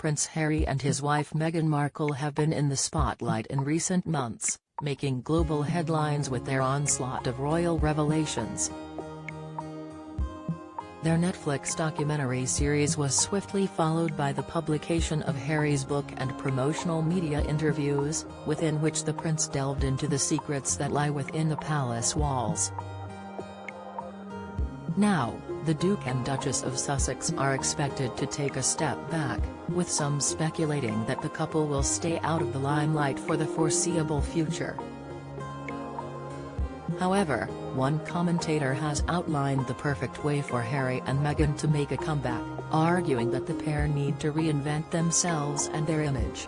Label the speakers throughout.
Speaker 1: Prince Harry and his wife Meghan Markle have been in the spotlight in recent months, making global headlines with their onslaught of royal revelations. Their Netflix documentary series was swiftly followed by the publication of Harry's book and promotional media interviews, within which the prince delved into the secrets that lie within the palace walls. Now, the Duke and Duchess of Sussex are expected to take a step back, with some speculating that the couple will stay out of the limelight for the foreseeable future. However, one commentator has outlined the perfect way for Harry and Meghan to make a comeback, arguing that the pair need to reinvent themselves and their image.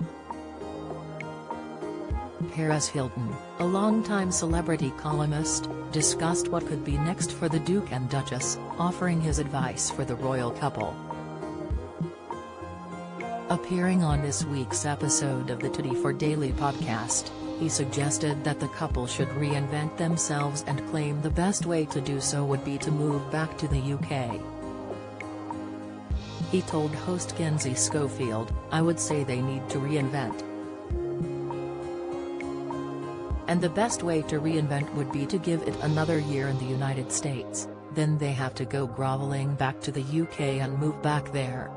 Speaker 1: Paris Hilton, a longtime celebrity columnist, discussed what could be next for the Duke and Duchess, offering his advice for the royal couple. Appearing on this week's episode of the 24 Daily podcast, he suggested that the couple should reinvent themselves and claimed the best way to do so would be to move back to the UK. He told host Kenzie Schofield, "I would say they need to reinvent. And the best way to reinvent would be to give it another year in the United States, then they have to go groveling back to the UK and move back there."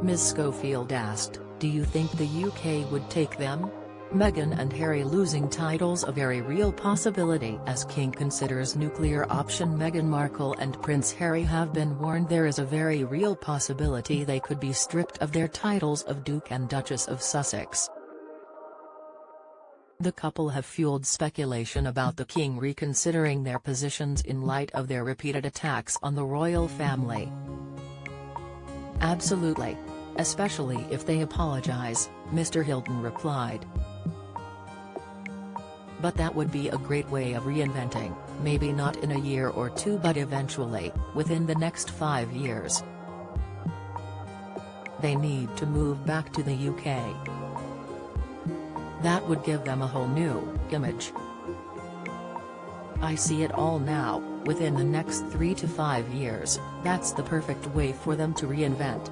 Speaker 1: Ms. Schofield asked, "Do you think the UK would take them? Meghan and Harry losing titles a very real possibility as King considers nuclear option. Meghan Markle and Prince Harry have been warned there is a very real possibility they could be stripped of their titles of Duke and Duchess of Sussex." The couple have fueled speculation about the King reconsidering their positions in light of their repeated attacks on the royal family. "Absolutely. Especially if they apologize," Mr. Hilton replied. "But that would be a great way of reinventing, maybe not in a year or two but eventually, within the next 5 years. They need to move back to the UK. That would give them a whole new image. I see it all now, within the next 3 to 5 years, that's the perfect way for them to reinvent."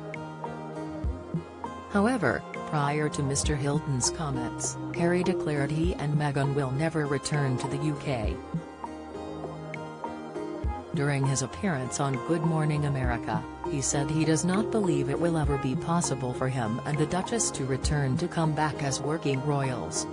Speaker 1: However, prior to Mr. Hilton's comments, Harry declared he and Meghan will never return to the UK. During his appearance on Good Morning America, he said he does not believe it will ever be possible for him and the Duchess to return to come back as working royals.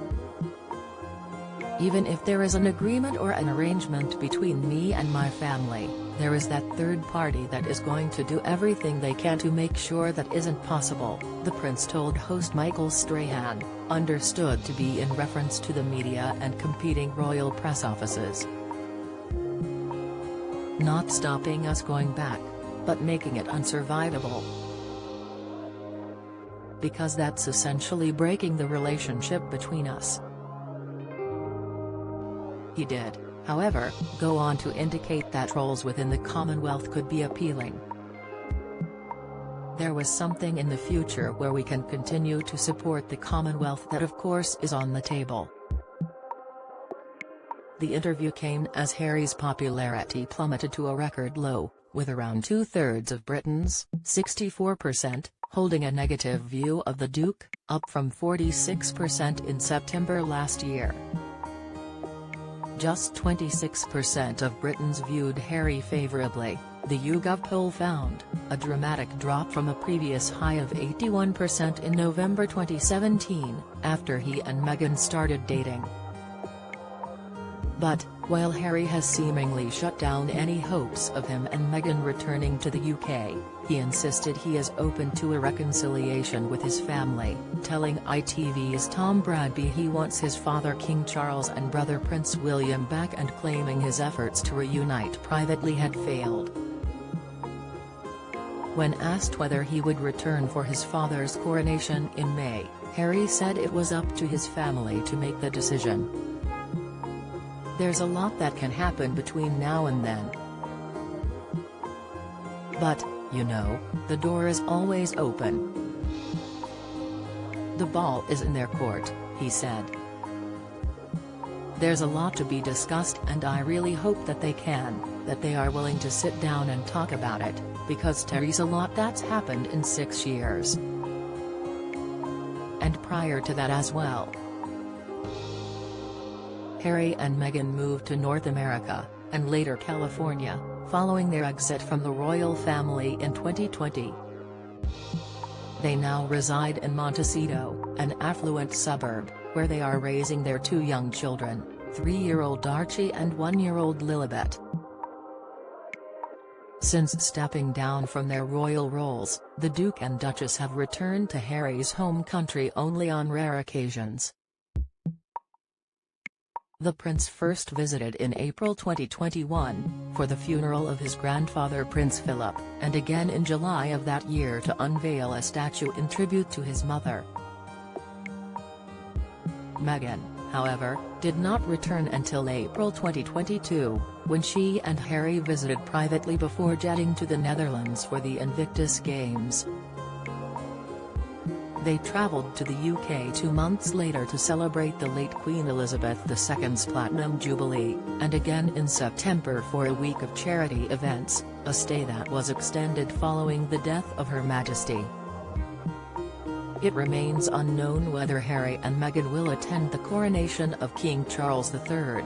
Speaker 1: "Even if there is an agreement or an arrangement between me and my family, there is that third party that is going to do everything they can to make sure that isn't possible," the prince told host Michael Strahan, understood to be in reference to the media and competing royal press offices. "Not stopping us going back, but making it unsurvivable. Because that's essentially breaking the relationship between us." He did, however, go on to indicate that roles within the Commonwealth could be appealing. "There was something in the future where we can continue to support the Commonwealth that of course is on the table." The interview came as Harry's popularity plummeted to a record low, with around 2/3 of Britons, 64%, holding a negative view of the Duke, up from 46% in September last year. Just 26% of Britons viewed Harry favourably, the YouGov poll found, a dramatic drop from a previous high of 81% in November 2017, after he and Meghan started dating. But, while Harry has seemingly shut down any hopes of him and Meghan returning to the UK, he insisted he is open to a reconciliation with his family, telling ITV's Tom Bradby he wants his father King Charles and brother Prince William back and claiming his efforts to reunite privately had failed. When asked whether he would return for his father's coronation in May, Harry said it was up to his family to make the decision. "There's a lot that can happen between now and then. But, you know, the door is always open. The ball is in their court," he said. There's a lot to be discussed, and I really hope that they are willing to sit down and talk about it, because there's a lot that's happened in 6 years. And prior to that as well. Harry and Meghan moved to North America, and later California, following their exit from the royal family in 2020. They now reside in Montecito, an affluent suburb, where they are raising their 2 young children, 3-year-old Archie and 1-year-old Lilibet. Since stepping down from their royal roles, the Duke and Duchess have returned to Harry's home country only on rare occasions. The prince first visited in April 2021, for the funeral of his grandfather Prince Philip, and again in July of that year to unveil a statue in tribute to his mother. Meghan, however, did not return until April 2022, when she and Harry visited privately before jetting to the Netherlands for the Invictus Games. They travelled to the UK 2 months later to celebrate the late Queen Elizabeth II's Platinum Jubilee, and again in September for a week of charity events, a stay that was extended following the death of Her Majesty. It remains unknown whether Harry and Meghan will attend the coronation of King Charles III.